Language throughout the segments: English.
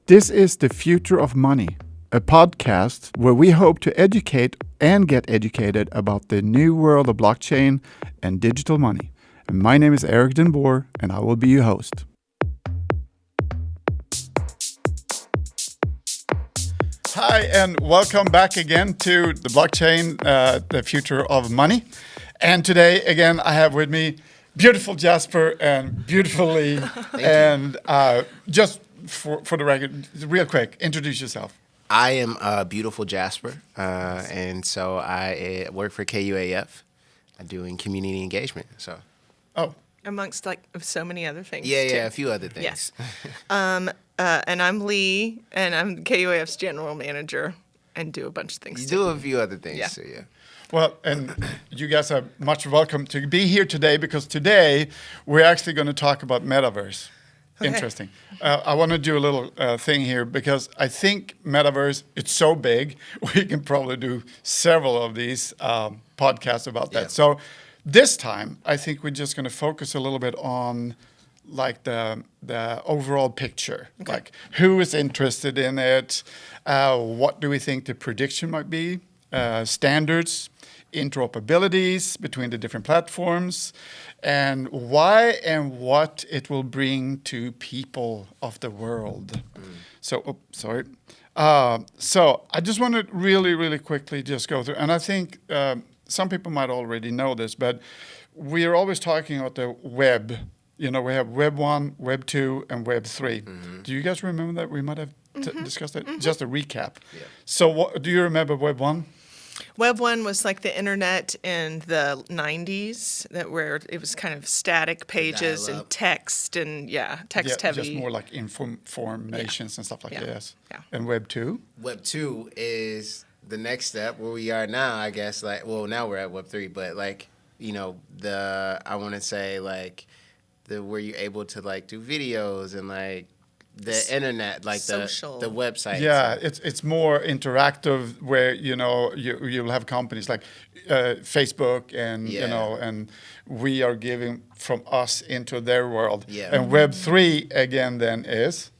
This is The Future of Money, a podcast where we hope to educate and get educated about the new world of blockchain and digital money. And my name is Eric Den Boer, and I will be your host. Hi, and welcome back again to the blockchain, The Future of Money. And today, again, I have with me beautiful Jasper and beautifully, and just for the record, real quick, introduce yourself. I am beautiful Jasper, and so I work for KUAF. I'm doing community engagement. So, amongst like so many other things. Yeah, a few other things. Yes. And I'm Lee, and I'm KUAF's general manager, and do a bunch of things. You do a few other things. Yeah. So yeah. Well, and you guys are much welcome to be here today, because today we're actually going to talk about metaverse. Okay. Interesting. I want to do a little thing here, because I think metaverse, it's so big, we can probably do several of these podcasts about that. Yeah. So this time, I think we're just going to focus a little bit on like the overall picture, Okay. like who is interested in it, what do we think the prediction might be, standards, interoperabilities between the different platforms, and why and what it will bring to people of the world. So I just want to really quickly just go through, and I think some people might already know this, but we are always talking about the web. You know, we have Web 1, Web 2, and Web 3. Mm-hmm. Do you guys remember that? We might have discussed that. Mm-hmm. Just a recap. Yeah. So do you remember Web 1? Web 1 was like the internet in the 90s, where it was kind of static pages and text and text heavy. Just more like informations and stuff like that. Yes. Yeah. And Web 2? Web 2 is the next step where we are now, I guess. Like, well, now we're at Web 3, but like, you know, I want to say like where you're able to like do videos and like the internet, like the website. Yeah, it's more interactive, where you know you'll have companies like Facebook and you know, and we are giving from us into their world. Yeah. And Web 3 again then is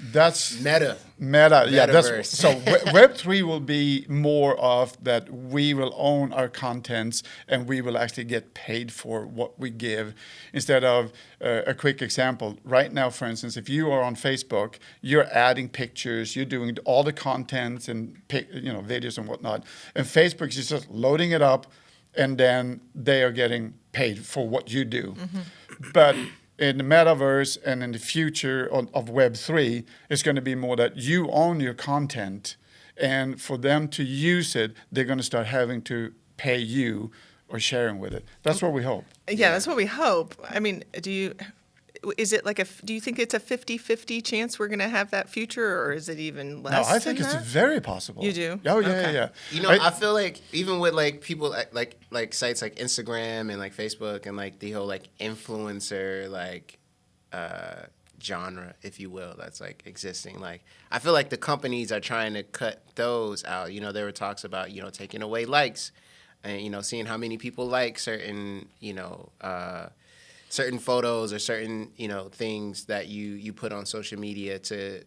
Meta. Yeah, Metaverse. so Web 3 will be more of that we will own our contents and we will actually get paid for what we give, instead of a quick example. Right now, for instance, if you are on Facebook, you're adding pictures, you're doing all the contents and videos and whatnot, and Facebook is just loading it up, and then they are getting paid for what you do. Mm-hmm. But in the metaverse and in the future of Web 3, it's going to be more that you own your content, and for them to use it, they're going to start having to pay you or sharing with it. That's what we hope. Yeah, that's what we hope. I mean, do you think it's a 50-50 chance we're going to have that future, or is it even less? No, I think it's very possible. You do? Oh, yeah, Okay. yeah. You know, I feel like even with like people like sites like Instagram and like Facebook and like the whole like influencer like genre, if you will, that's like existing. Like I feel like the companies are trying to cut those out. You know, there were talks about, you know, taking away likes and, you know, seeing how many people like certain, you know, certain photos or certain, you know, things that you put on social media to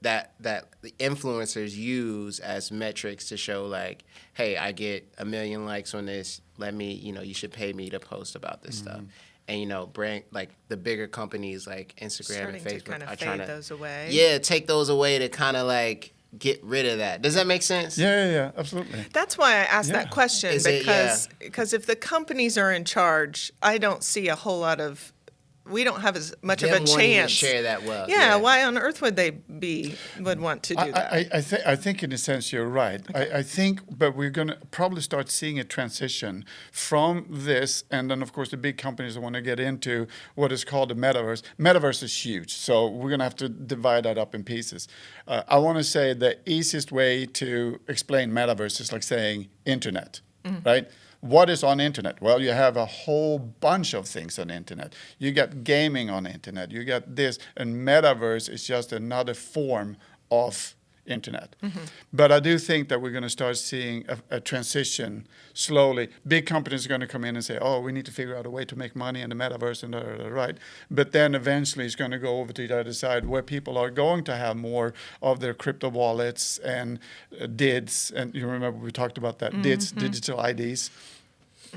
that the influencers use as metrics to show like, hey, I get 1 million likes on this. Let me, you know, you should pay me to post about this stuff. And, you know, brand like the bigger companies like Instagram and Facebook are trying to fade those away. Yeah, take those away to kind of like get rid of that. Does that make sense? Yeah, absolutely. That's why I asked that question, because if the companies are in charge, I don't see a whole lot of. We don't have as much of a chance to share that well. Yeah, why on earth would they would want to do that? I think in a sense you're right. Okay. I think, but we're going to probably start seeing a transition from this, and then of course the big companies want to get into what is called the metaverse. Metaverse is huge, so we're going to have to divide that up in pieces. I want to say the easiest way to explain metaverse is like saying internet, right? What is on internet? Well, you have a whole bunch of things on internet. You got gaming on internet. You got this, and metaverse is just another form of internet. But I do think that we're going to start seeing a transition slowly. Big companies are going to come in and say, oh, we need to figure out a way to make money in the metaverse and right. But then eventually it's going to go over to the other side where people are going to have more of their crypto wallets and DIDs. And you remember we talked about that, DIDs, digital IDs.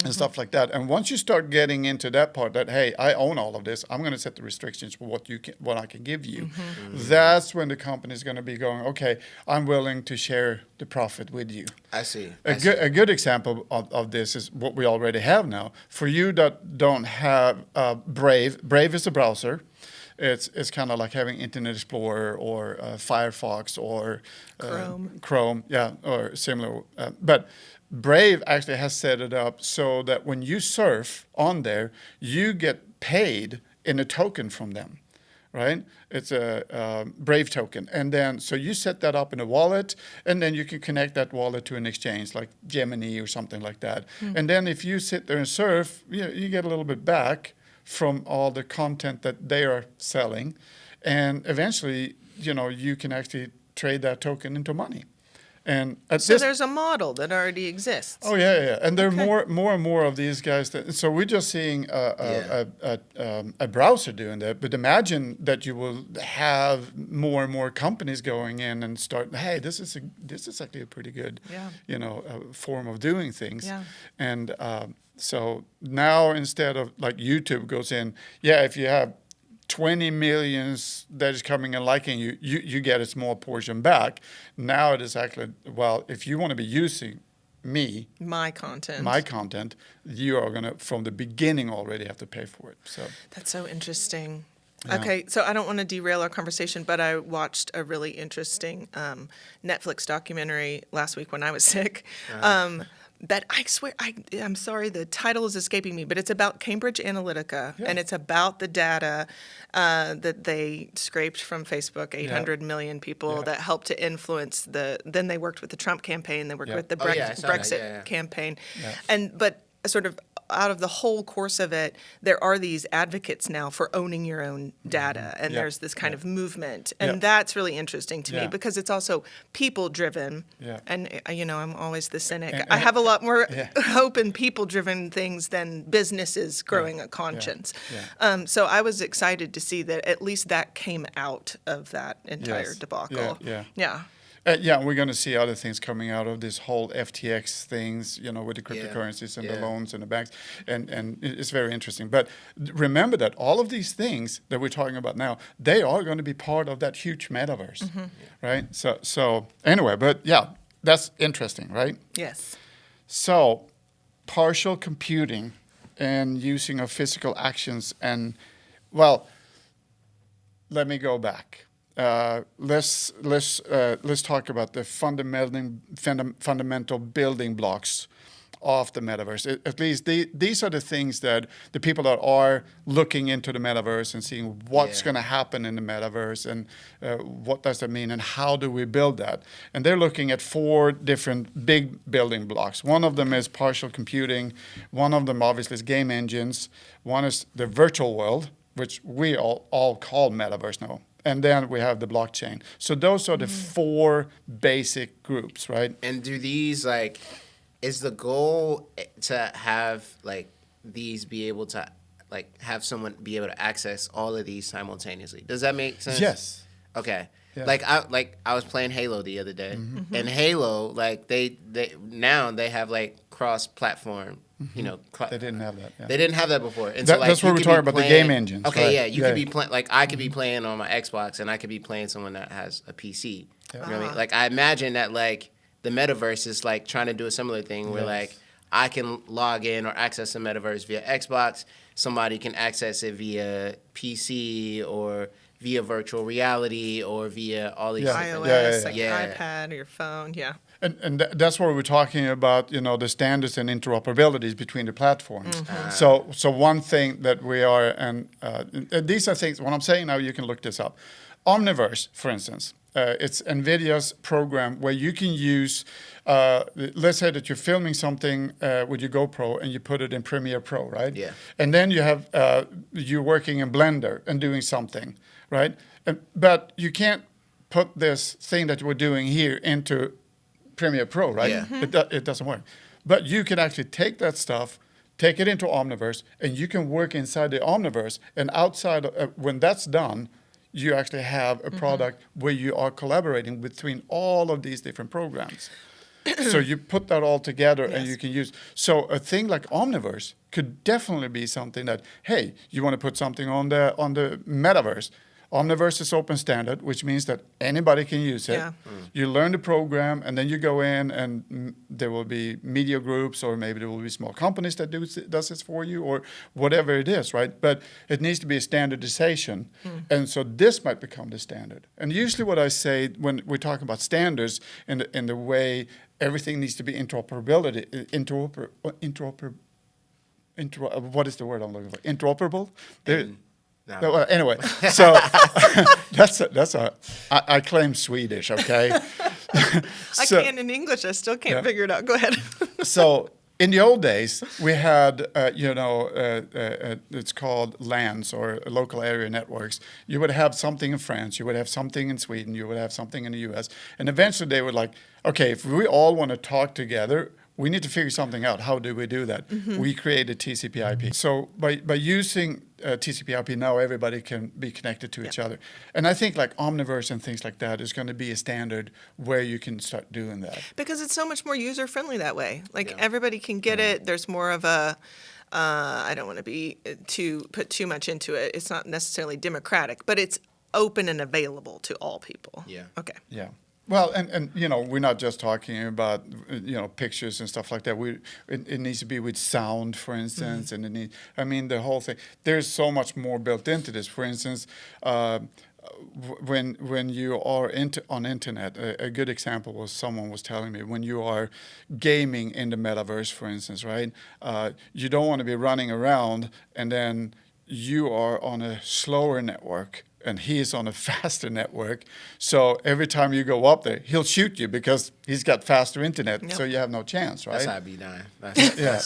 And stuff like that. And once you start getting into that part that, hey, I own all of this, I'm going to set the restrictions for what I can give you. That's when the company is going to be going, okay, I'm willing to share the profit with you. I see. A good example of this is what we already have now. For you that don't have Brave is a browser. It's kind of like having Internet Explorer or Firefox or Chrome, yeah, or similar. But Brave actually has set it up so that when you surf on there, you get paid in a token from them, right? It's a Brave token. And then, so you set that up in a wallet, and then you can connect that wallet to an exchange like Gemini or something like that. And then if you sit there and surf, you get a little bit back from all the content that they are selling. And eventually, you can actually trade that token into money. And so there's a model that already exists. Oh yeah. And there are more and more of these guys. So we're just seeing a browser doing that. But imagine that you will have more and more companies going in and start. Hey, this is actually a pretty good, form of doing things. Yeah. And so now instead of like YouTube goes in, if you have 20 millions that is coming and liking you get a small portion back. Now it is actually, if you want to be using my content, you are going to, from the beginning already have to pay for it. So that's so interesting. Yeah. Okay, so I don't want to derail our conversation, but I watched a really interesting Netflix documentary last week when I was sick. That I swear, I'm sorry, the title is escaping me, but it's about Cambridge Analytica, and it's about the data that they scraped from Facebook, 800 million people that helped to influence then they worked with the Trump campaign, they worked with the Brexit campaign. Yeah. But sort of out of the whole course of it, there are these advocates now for owning your own data, and there's this kind of movement, and that's really interesting to me because it's also people-driven, and I'm always the cynic. I have a lot more hope in people-driven things than businesses growing a conscience. So I was excited to see that at least that came out of that entire debacle. We're going to see other things coming out of this whole FTX things, with the cryptocurrencies and the loans and the banks, and it's very interesting. But remember that all of these things that we're talking about now, they are going to be part of that huge metaverse, right? So anyway, but that's interesting, right? Yes. So partial computing and using of physical actions let me go back. Let's talk about the fundamental building blocks of the metaverse. At least these are the things that the people that are looking into the metaverse and seeing what's going to happen in the metaverse and what does that mean and how do we build that. And they're looking at 4 different big building blocks. One of them is partial computing. One of them obviously is game engines. One is the virtual world, which we all call metaverse now. And then we have the blockchain. So those are the 4 basic groups, right? And do these, is the goal to have, these be able to, have someone be able to access all of these simultaneously? Does that make sense? Yes. Okay. Yeah. I was playing Halo the other day. And Halo, they now they have, cross-platform. They didn't have that. Yeah. They didn't have that before. And that's what we're talking about, the game engines. Okay, you could be playing, I could be playing on my Xbox, and I could be playing someone that has a PC. Yeah. You know what I mean? I imagine that, the metaverse is, trying to do a similar thing where, I can log in or access the metaverse via Xbox. Somebody can access it via PC or via virtual reality or via all these iOS, iPad or your phone, And that's what we're talking about, the standards and interoperabilities between the platforms. So one thing that we are, and these are things, what I'm saying now, you can look this up. Omniverse, for instance, it's NVIDIA's program where you can use, let's say that you're filming something with your GoPro and you put it in Premiere Pro, right? Yeah. And then you have, you're working in Blender and doing something, right? But you can't put this thing that we're doing here into Premiere Pro, right? Yeah. It doesn't work. But you can actually take that stuff, take it into Omniverse, and you can work inside the Omniverse. And outside, when that's done, you actually have a product where you are collaborating between all of these different programs. So you put that all together and you can use. So a thing like Omniverse could definitely be something that, hey, you want to put something on the metaverse. Omniverse is open standard, which means that anybody can use it. Yeah. You learn the program, and then you go in, and there will be media groups, or maybe there will be small companies that does this for you, or whatever it is, right? But it needs to be a standardization, and so this might become the standard. And usually, what I say when we're talking about standards in the way everything needs to be interoperability, what is the word I'm looking for? Interoperable. No, well, anyway, so I claim Swedish, okay? I can in English. I still can't figure it out. Go ahead. So in the old days, we had, it's called LANs, or local area networks. You would have something in France, you would have something in Sweden, you would have something in the US. And eventually they were like, okay, if we all want to talk together, we need to figure something out. How do we do that? We created TCP/IP. So by using TCP/IP, now everybody can be connected to each other. And I think like Omniverse and things like that is going to be a standard where you can start doing that. Because it's so much more user friendly that way. Like everybody can get it. There's more of a I don't want to be put too much into it. It's not necessarily democratic, but it's open and available to all people. Yeah. Okay. Yeah. Well, and we're not just talking about pictures and stuff like that. It needs to be with sound, for instance, and the whole thing. There's so much more built into this. For instance, when you are on internet, a good example was someone was telling me, when you are gaming in the metaverse, for instance, right? You don't want to be running around and then you are on a slower network and he's on a faster network. So every time you go up there, he'll shoot you because he's got faster internet. Yep. So you have no chance, right? That's how I be dying. That's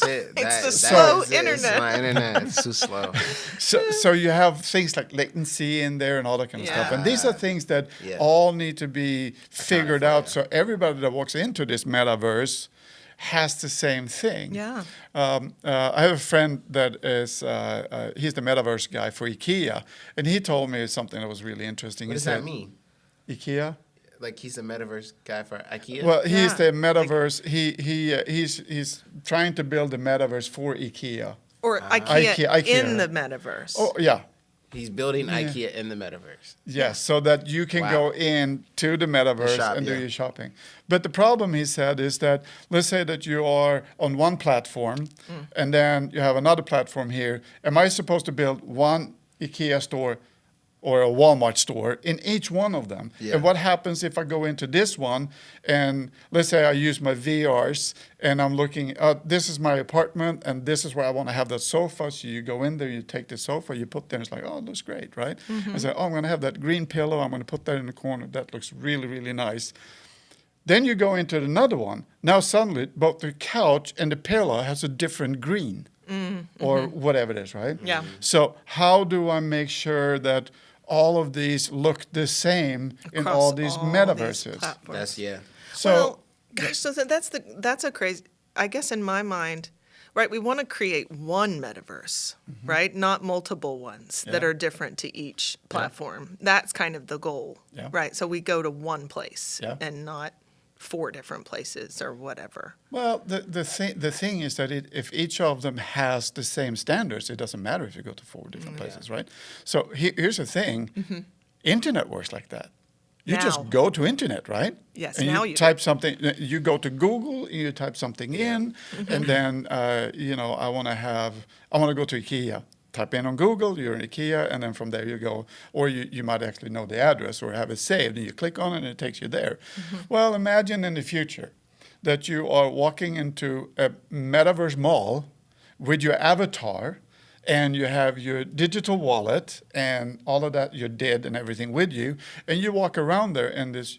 it. It's the slow internet. It's my internet. It's too slow. So you have things like latency in there and all that kind of stuff. And these are things that all need to be figured out. So everybody that walks into this metaverse has the same thing. Yeah. I have a friend that is, he's the metaverse guy for IKEA, and he told me something that was really interesting. What does that mean? IKEA? Like he's the metaverse guy for IKEA? Well, he's the metaverse. He's trying to build a metaverse for IKEA. Or IKEA in the metaverse. Oh, yeah. He's building IKEA in the metaverse. Yes, so that you can go in to the metaverse and do your shopping. But the problem, he said, is that let's say that you are on one platform and then you have another platform here. Am I supposed to build one IKEA store or a Walmart store in each one of them? Yeah. And what happens if I go into this one and let's say I use my VRs and I'm looking, this is my apartment and this is where I want to have that sofa. So you go in there, you take the sofa, you put there, it's like, oh, it looks great, right? I say, oh, I'm going to have that green pillow. I'm going to put that in the corner. That looks really, really nice. Then you go into another one. Now suddenly both the couch and the pillow has a different green or whatever it is, right? Yeah. So how do I make sure that all of these look the same in all these metaverses? So, gosh, so that's a crazy. I guess in my mind, right? We want to create one metaverse, right? Not multiple ones that are different to each platform. That's kind of the goal, right? So we go to one place and not 4 different places or whatever. Well, the thing is that if each of them has the same standards, it doesn't matter if you go to 4 different places, right? So here's the thing. Internet works like that. You just go to internet, right? Yes, and now you type something. You go to Google, you type something in, and then, I want to go to IKEA. Type in on Google, you're in IKEA, and then from there you go. Or you might actually know the address or have it saved, and you click on it, and it takes you there. Well, imagine in the future that you are walking into a metaverse mall with your avatar, and you have your digital wallet and all of that you did and everything with you, and you walk around there in this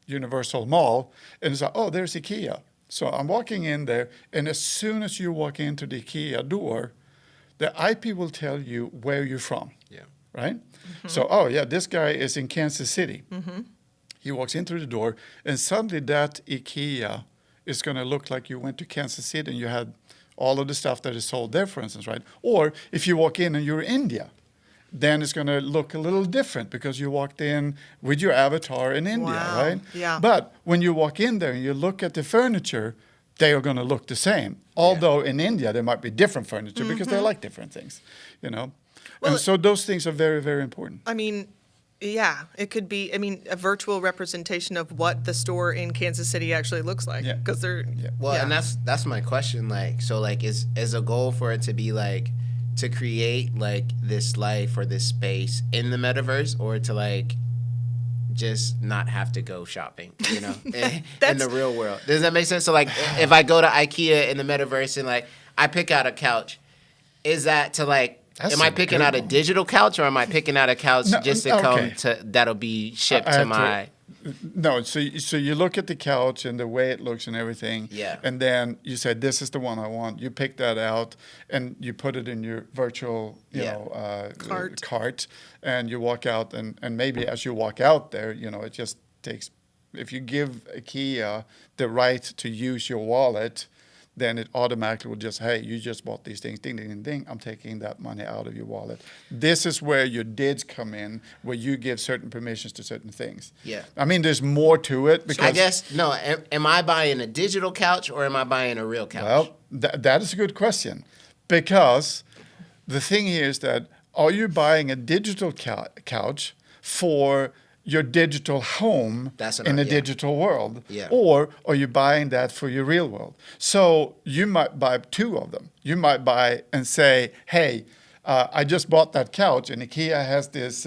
universal mall, and it's like, oh, there's IKEA. So I'm walking in there, and as soon as you walk into the IKEA door, the IP will tell you where you're from, right? So, this guy is in Kansas City. He walks in through the door, and suddenly that IKEA is going to look like you went to Kansas City and you had all of the stuff that is sold there, for instance, right? Or if you walk in and you're in India, then it's going to look a little different because you walked in with your avatar in India, Wow. right? Yeah. But when you walk in there and you look at the furniture, they are going to look the same. Although in India there might be different furniture because they like different things, you know. Well, and so those things are very, very important. I mean, yeah, it could be. I mean, a virtual representation of what the store in Kansas City actually looks like. Yeah. Because they're Well, yeah. and that's my question. Like, so like, is a goal for it to be like to create like this life or this space in the metaverse, or to like just not have to go shopping, you know, in the real world? Does that make sense? So like, if I go to IKEA in the metaverse and like I pick out a couch, is that to like? That's Am I a picking good out a one. digital couch, or am I picking out a couch just to come okay. to that'll be shipped I to have my? No, so you look at the couch and the way it looks and everything, Yeah. and then you say, "This is the one I want." You pick that out and you put it in your virtual, cart, and you walk out. And maybe as you walk out there, you know, it just takes. If you give IKEA the right to use your wallet, then it automatically will just, hey, you just bought these things, ding, ding, ding, ding. I'm taking that money out of your wallet. This is where your DIDs come in, where you give certain permissions to certain things. Yeah. I mean, there's more to it because. I guess no. Am I buying a digital couch or am I buying a real couch? Well, that is a good question, because the thing here is that are you buying a digital couch for your digital home in a digital world, or are you buying that for your real world? So you might buy two of them. You might buy and say, hey, I just bought that couch, and IKEA has this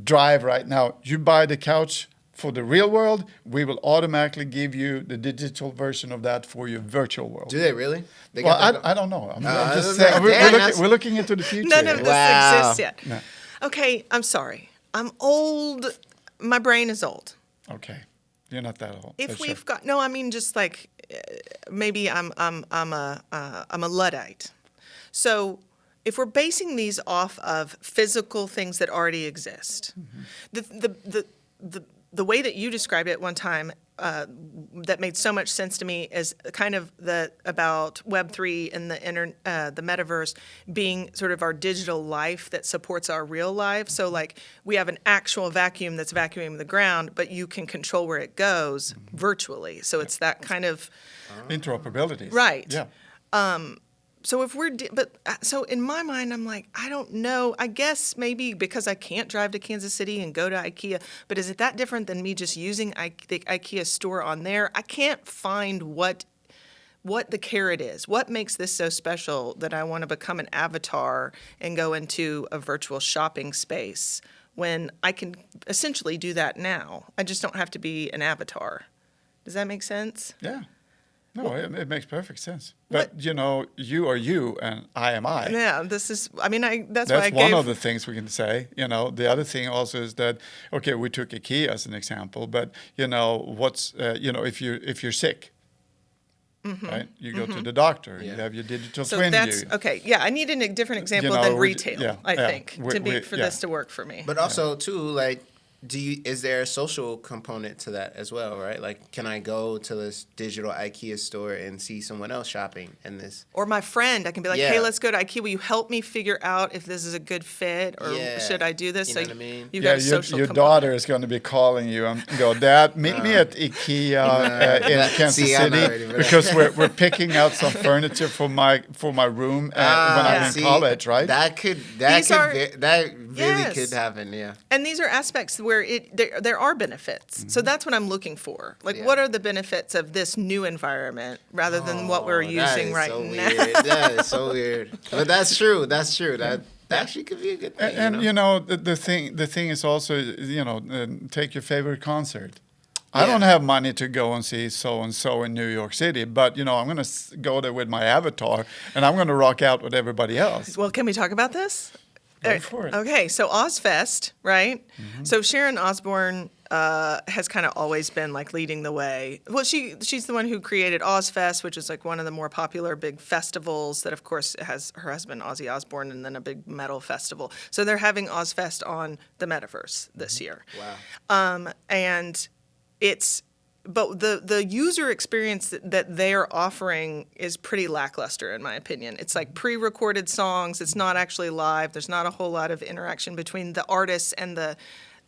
drive right now. You buy the couch for the real world, we will automatically give you the digital version of that for your virtual world. Do they really? They Well, got that I don't know. I'm I just was saying, like, we're looking into the future. None of here. this Wow. exists yet. No. Okay, I'm sorry. I'm old. My brain is old. Okay, you're not that old. If but we've sure. got no, I mean just like maybe I'm a Luddite. So if we're basing these off of physical things that already exist, the way that you described it one time that made so much sense to me is kind of about Web3 and the metaverse being sort of our digital life that supports our real life. So like we have an actual vacuum that's vacuuming the ground, but you can control where it goes virtually. So it's that kind of interoperability. right. Yeah. So if we're, so in my mind, I'm like, I don't know. I guess maybe because I can't drive to Kansas City and go to IKEA, but is it that different than me just using the IKEA store on there? I can't find what the carrot is. What makes this so special that I want to become an avatar and go into a virtual shopping space when I can essentially do that now? I just don't have to be an avatar. Does that make sense? Yeah. No, it makes perfect sense. But, you know, you are you and I am I. Yeah, this is, I mean, that's why I That's gave... one of the things we can say. You know, the other thing also is that, okay, we took IKEA as an example, but, you know, what's, if you're sick, right? You go to the doctor, and you have your digital So twin that's, view. okay, yeah, I need a different example know, than we- retail, yeah, I yeah. think, for Yeah. this to work for me. But also too, like, is there a social component to that as well, right? Like, can I go to this digital IKEA store and see someone else shopping in this? Or my friend, I can be like, Yeah. hey, let's go to IKEA. Will you help me figure out if this is a good fit or Yeah. should I do this? You know what I mean? You've Yeah, got a social your component. daughter is going to be calling you and go, Dad, meet me at IKEA in Kansas See, I'm not City ready for that. because we're picking out some furniture for my room when I'm in See, college, right? That These are- really Yes. could happen, yeah. And these are aspects where there are benefits. So that's what I'm looking for. Like, Yeah. what are the benefits of this new environment rather than what we're That using is right so now? Weird. That is so weird. But that's true. That's true. That actually could be a good thing. And you know? the thing is also, take your favorite concert. I Yeah. don't have money to go and see so and so in New York City, but I'm going to go there with my avatar and I'm going to rock out with everybody else. Well, can we talk about this? Go for it. Okay, so Ozfest, right? So Sharon Osbourne has kind of always been like leading the way. Well, she's the one who created Ozfest, which is like one of the more popular big festivals that, of course, has her husband Ozzy Osbourne, and then a big metal festival. So they're having Ozfest on the metaverse this year. Wow. And but the user experience that they're offering is pretty lackluster, in my opinion. It's like pre-recorded songs. It's not actually live. There's not a whole lot of interaction between the artists and the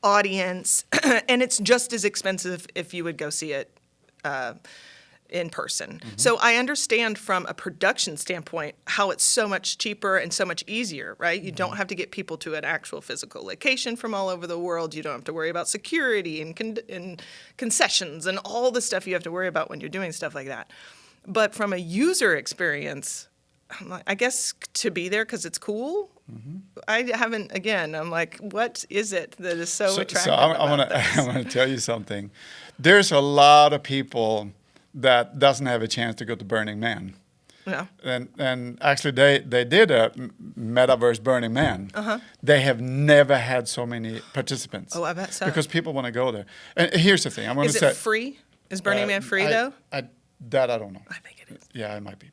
audience, and it's just as expensive if you would go see it in person. Mm-hmm. So I understand from a production standpoint how it's so much cheaper and so much easier, right? You don't have to get people to an actual physical location from all over the world. You don't have to worry about security and concessions and all the stuff you have to worry about when you're doing stuff like that. But from a user experience, I guess to be there because it's cool. Mm-hmm. I haven't. Again, I'm like, what is it that is so attractive? So I want to tell you something. There's a lot of people that doesn't have a chance to go to Burning Man. Yeah. And actually, they did a metaverse Burning Man. Uh-huh. They have never had so many participants. Oh, I bet so. Because people want to go there. And here's the thing. I'm going to say. Is it free? Is Burning Man free though? I don't know. I think it is. Yeah, it might be.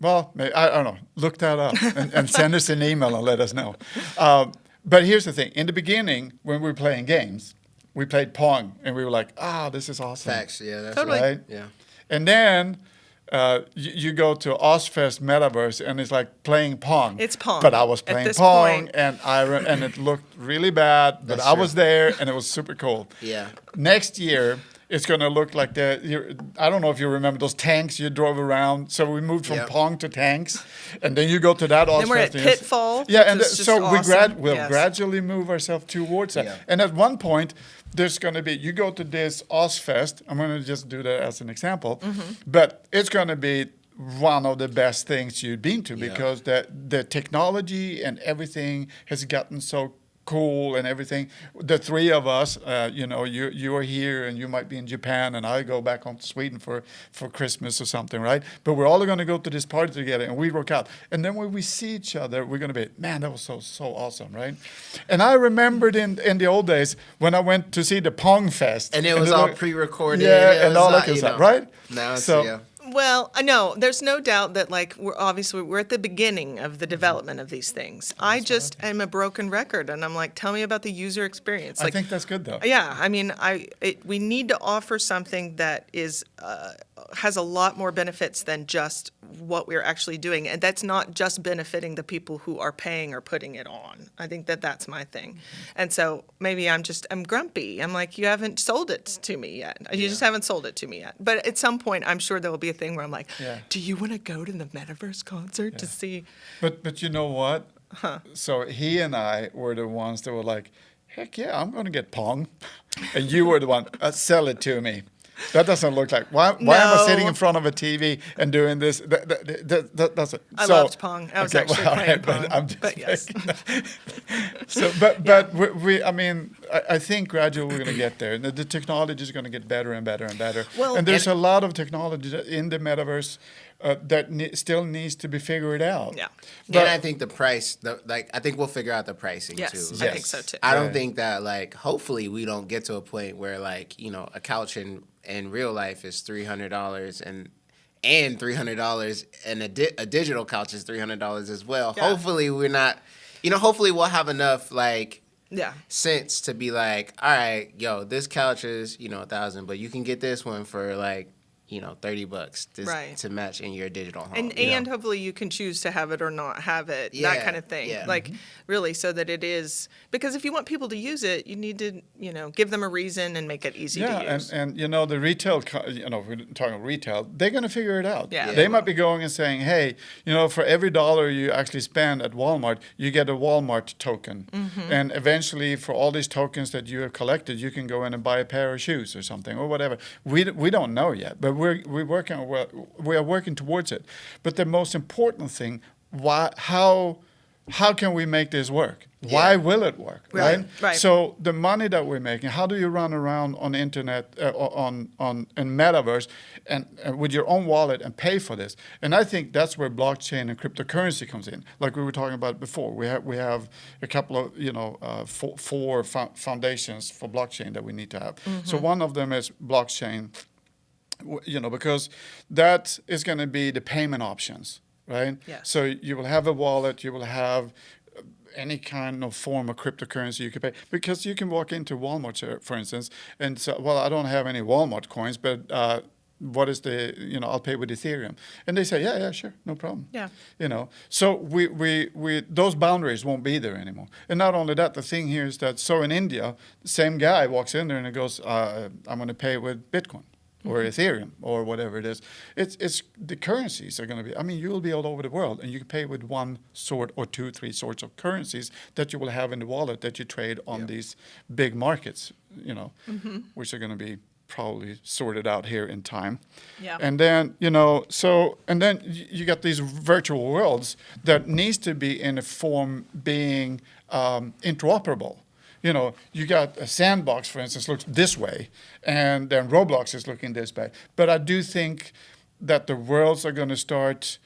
Well, maybe, I don't know. Look that up and send us an email and let us know. But here's the thing. In the beginning, when we were playing games, we played Pong, and we were like, this is awesome. Facts, yeah. That's totally. Right? Yeah. And then you go to Ozfest Metaverse, and it's like playing Pong. It's Pong. But I was playing Pong, point. and and it looked really bad, but That's I true. was there, and it was super cool. Yeah. Next year, it's going to look like I don't know if you remember those tanks you drove around. So we moved from Yep. Pong to tanks, and then you go to that Ozfest. Then we're at Pitfall. Yeah, and which is just so awesome. we'll Yes. gradually move ourselves towards that. Yeah. And at one point, there's going to be, you go to this Ozfest, I'm going to just do that as an example, but it's going to be one of the best things you've been to because the technology and everything has gotten so cool and everything. The three of us, you are here and you might be in Japan and I go back home to Sweden for Christmas or something, right? But we're all going to go to this party together and we work out. And then when we see each other, we're going to be, man, that was so awesome, right? And I remembered in the old days when I went to see the Pong Fest. And it was all pre-recorded. Yeah, it and was all that not, kind of you stuff, know. right? Now it's, So- yeah. Well, no, there's no doubt that like we're at the beginning of the development of these things. I just am a broken record, and I'm like, tell me about the user experience. I Like, think that's good though. yeah, I mean, we need to offer something that is has a lot more benefits than just what we're actually doing, and that's not just benefiting the people who are paying or putting it on. I think that's my thing, and so maybe I'm grumpy. I'm like, you haven't sold it to me yet. You just haven't sold it to me yet. But at some point, I'm sure there will be a thing where I'm like, do you want to go to the Metaverse concert to see? But you know what? So he and I were the ones that were like, heck yeah, I'm going to get Pong. And you were the one, sell it to me. That doesn't look like, why am I sitting in front of a TV and doing this? That's it. I loved Pong. I was actually playing Pong. But I'm just but yes. So, but I mean, I think gradually we're going to get there. The technology is going to get better and better and better. Well, and there's a lot of technology in the metaverse that still needs to be figured out. Yeah. And I think the price, I think we'll figure out the pricing Yes, too. I think so too. I don't Right. think that hopefully we don't get to a point where a couch in real life is $300 and $300 and a digital couch is $300 as well. Yeah. Hopefully we're not, hopefully we'll have enough Yeah. sense to be like, all right, yo, this couch is $1,000, but you can get this one for $30 Right. to match in your digital home. And hopefully you can choose to have it or not have it, that Yeah, kind of thing. yeah. Like really, so that it is, because if you want people to use it, you need to, give them a reason and make it easy to use. and the retail, if we're talking retail, they're going to figure it out. Yeah. They might be going and saying, hey, for every dollar you actually spend at Walmart, you get a Walmart token. Mm-hmm. And eventually, for all these tokens that you have collected, you can go in and buy a pair of shoes or something or whatever. We don't know yet, but we are working towards it. But the most important thing, how how can we make this work? Why will it work? Right? Right. So the money that we're making, how do you run around on the internet, in metaverse, and with your own wallet and pay for this? And I think that's where blockchain and cryptocurrency comes in. Like we were talking about before, we have a couple of four foundations for blockchain that we need to have. So one of them is blockchain, because that is going to be the payment options. Right? Yes. So you will have a wallet, you will have any kind of form of cryptocurrency you can pay. Because you can walk into Walmart, for instance, and say, well, I don't have any Walmart coins, but what is I'll pay with Ethereum. And they say, yeah, sure, no problem. Yeah. So we those boundaries won't be there anymore. And not only that, the thing here is that, so in India, the same guy walks in there and he goes, I'm going to pay with Bitcoin. Or Ethereum, or whatever it is. It's the currencies are going to be. You'll be all over the world, and you can pay with one sort or two, three sorts of currencies that you will have in the wallet that you trade on these big markets. Which are going to be probably sorted out here in time. Yeah. And then you got these virtual worlds that needs to be in a form being interoperable. You got a sandbox, for instance, looks this way, and then Roblox is looking this way. But I do think that the worlds are going to start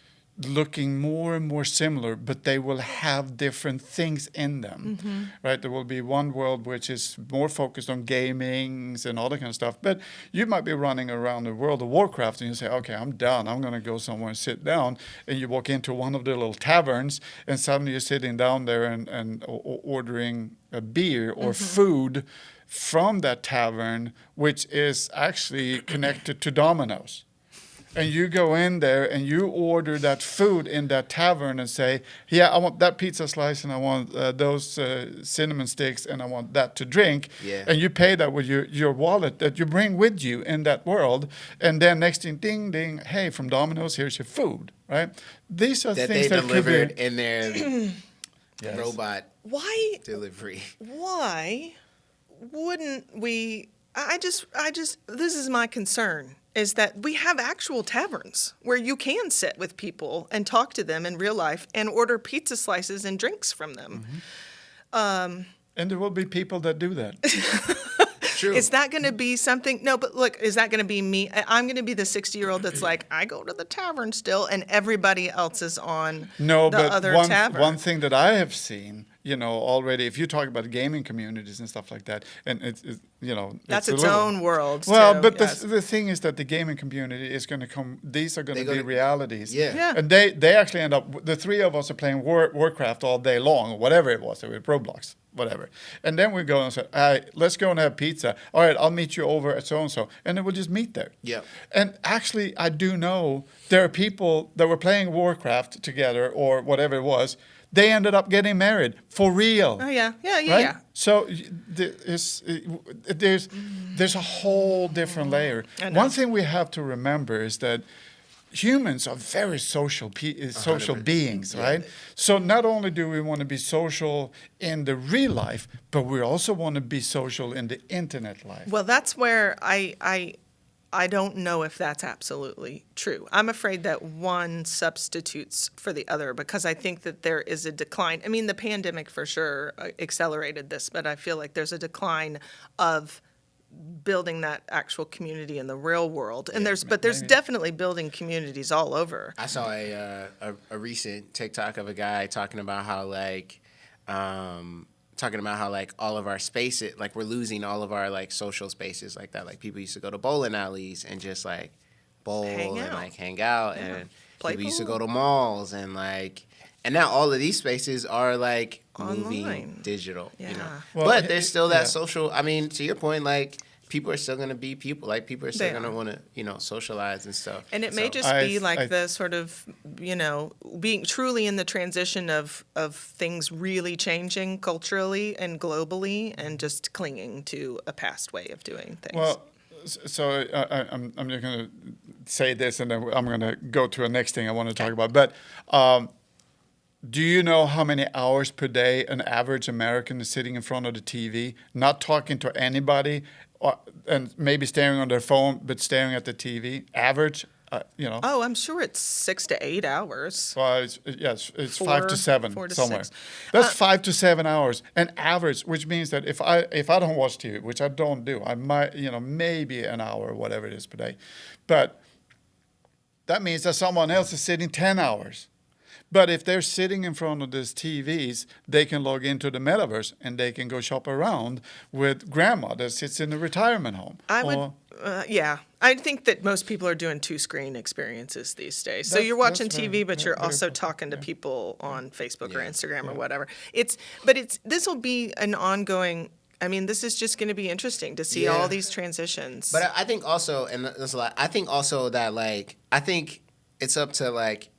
looking more and more similar, but they will have different things in them, right? There will be one world which is more focused on gaming and all that kind of stuff. But you might be running around the World of Warcraft and you say, okay, I'm done. I'm going to go somewhere and sit down. And you walk into one of the little taverns and suddenly you're sitting down there and ordering a beer or food from that tavern, which is actually connected to Domino's. And you go in there and you order that food in that tavern and say, yeah, I want that pizza slice and I want those cinnamon sticks and I want that to drink. Yeah. And you pay that with your wallet that you bring with you in that world. And then next thing, ding, ding, hey, from Domino's, here's your food, right? These are that things they that delivered could be, in their Yes. robot Why delivery. wouldn't we? I just this is my concern, is that we have actual taverns where you can sit with people and talk to them in real life and order pizza slices and drinks from them. and there will be people that do that. True. Is that going to be something? No, but look, is that going to be me? I'm going to be the 60-year-old that's like, I go to the tavern still, and everybody else is on No, the but other one tavern. thing that I have seen, already, if you talk about gaming communities and stuff like that, and it's That's it's its own world. Well, too, but yes. the thing is that the gaming community is going to come. These are going to be gonna- realities. Yeah. And they actually end up. The three of us are playing Warcraft all day long, or whatever it was. With Roblox, whatever. And then we go and say, all right, let's go and have pizza. All right, I'll meet you over at so and so, and then we'll just meet there. Yeah. And actually, I do know there are people that were playing Warcraft together or whatever it was. They ended up getting married for real. Oh yeah, Right? yeah. So there's a whole different layer. I know. One thing we have to remember is that humans are very social beings, right? So not only do we want to be social in the real life, but we also want to be social in the internet life. Well, that's where I don't know if that's absolutely true. I'm afraid that one substitutes for the other, because I think that there is a decline. I mean, the pandemic for sure accelerated this, but I feel like there's a decline of building that actual community in the real world. And there's definitely building communities all over. I saw a recent TikTok of a guy talking about how all of our spaces, like we're losing all of our like social spaces like that. Like people used to go to bowling alleys and just like bowl Hang and out. like hang out, Yeah. and Play people used to pool. go to malls and now all of these spaces are like moving Online. digital. Yeah. Well, But there's still that yeah. social. I mean, to your point, like people are still gonna be people. Like people are still They gonna are. want to socialize and stuff. And it may So- just be like the sort of, being truly in the transition of things really changing culturally and globally, and just clinging to a past way of doing things. Well, so I'm just going to say this, and then I'm going to go to the next thing I want to talk about. But do you know how many hours per day an average American is sitting in front of the TV, not talking to anybody, and maybe staring on their phone, but staring at the TV? Average Oh, I'm sure it's 6 to 8 hours. Well, it's 5 to 4 7 4 to somewhere. 6. That's 5 to 7 hours, an average, which means that if I don't watch TV, which I don't do, I might, maybe an hour or whatever it is per day, but that means that someone else is sitting 10 hours. But if they're sitting in front of these TVs, they can log into the metaverse and they can go shop around with grandma that sits in the retirement home. I think that most people are doing 2-screen experiences these days. So you're watching TV, but you're also talking to people on Facebook or Instagram or whatever. This will be an ongoing. I mean, this is just going to be interesting to see all these transitions. But I think also, and there's a lot. I think also that I think it's up to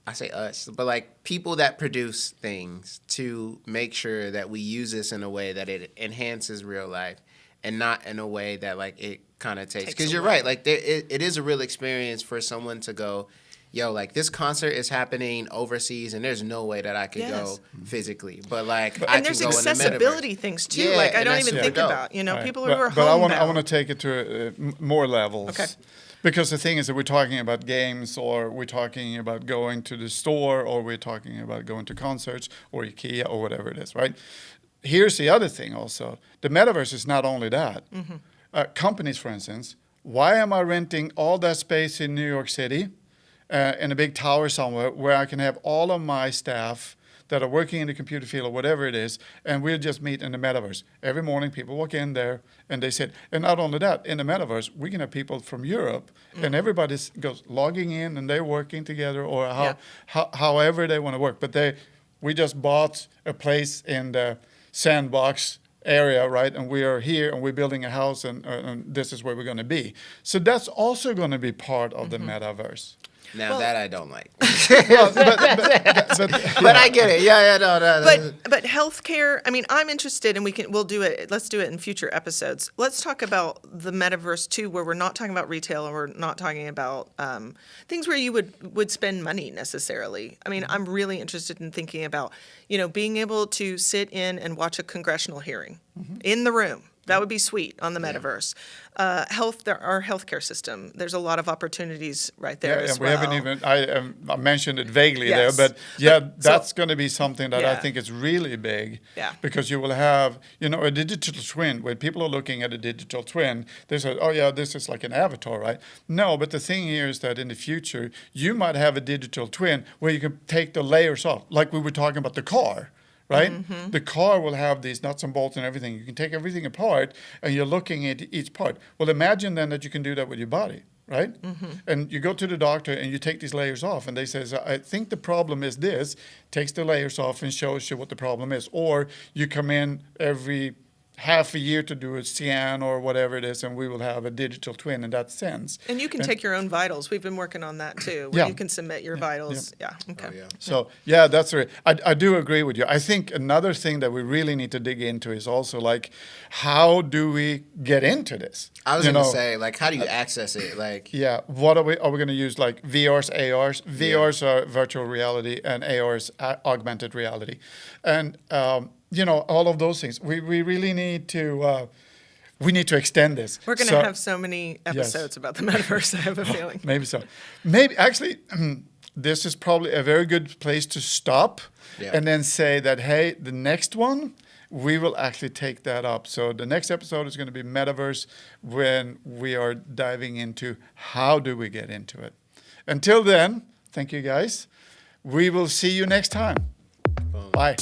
I say us, but people that produce things to make sure that we use this in a way that it enhances real life and not in a way that it kind of takes. Because you're right, it is a real experience for someone to go, yo, this concert is happening overseas and there's no way that I could go phically. But I and there's can go accessibility in the things too. Yeah, I don't even think dope. about, people but, who are but home I want to take it to more levels. Okay. Because the thing is that we're talking about games, or we're talking about going to the store, or we're talking about going to concerts or IKEA or whatever it is, right? Here's the other thing also. The metaverse is not only that. Companies, for instance, why am I renting all that space in New York City in a big tower somewhere where I can have all of my staff that are working in the computer field or whatever it is, and we'll just meet in the metaverse. Every morning people walk in there and they sit. And not only that, in the metaverse, we can have people from Europe and everybody goes logging in and they're working together or however they want to work. But we just bought a place in the Sandbox area, right? And we are here and we're building a house and this is where we're going to be. So that's also going to be part of the metaverse. Now that I don't like. Well, but I get it. No. But healthcare. I mean, I'm interested, and we'll do it. Let's do it in future episodes. Let's talk about the metaverse too, where we're not talking about retail and we're not talking about things where you would spend money necessarily. I mean, I'm really interested in thinking about being able to sit in and watch a congressional hearing in the room. That would be sweet on the metaverse. Our healthcare system, there's a lot of opportunities right there as well. We haven't even, I mentioned it vaguely there, but that's going to be something that I think is really big. Yeah. Because you will have, a digital twin. When people are looking at a digital twin, they say, oh yeah, this is like an avatar, right? No, but the thing here is that in the future, you might have a digital twin where you can take the layers off, like we were talking about the car. Right? The car will have these nuts and bolts and everything. You can take everything apart and you're looking at each part. Well, imagine then that you can do that with your body, right? And you go to the doctor and you take these layers off and they says, I think the problem is this, takes the layers off and shows you what the problem is. Or you come in every half a year to do a scan or whatever it is, and we will have a digital twin in that sense. And you can take your own vitals. We've been working on that too, where you can submit your vitals. Yeah. Okay. Oh, yeah. So that's right. I do agree with you. I think another thing that we really need to dig into is also how do we get into this? I was going to say, how do you access it? What are we going to use? VRs, ARs. VRs are virtual reality, and ARs augmented reality, and all of those things. We really need to. We need to extend this. We're going to have so many episodes about the metaverse, I have a feeling. Maybe so. Maybe, actually, this is probably a very good place to stop and then say that, hey, the next one, we will actually take that up. So the next episode is going to be Metaverse, when we are diving into how do we get into it. Until then, thank you, guys. We will see you next time. Bye.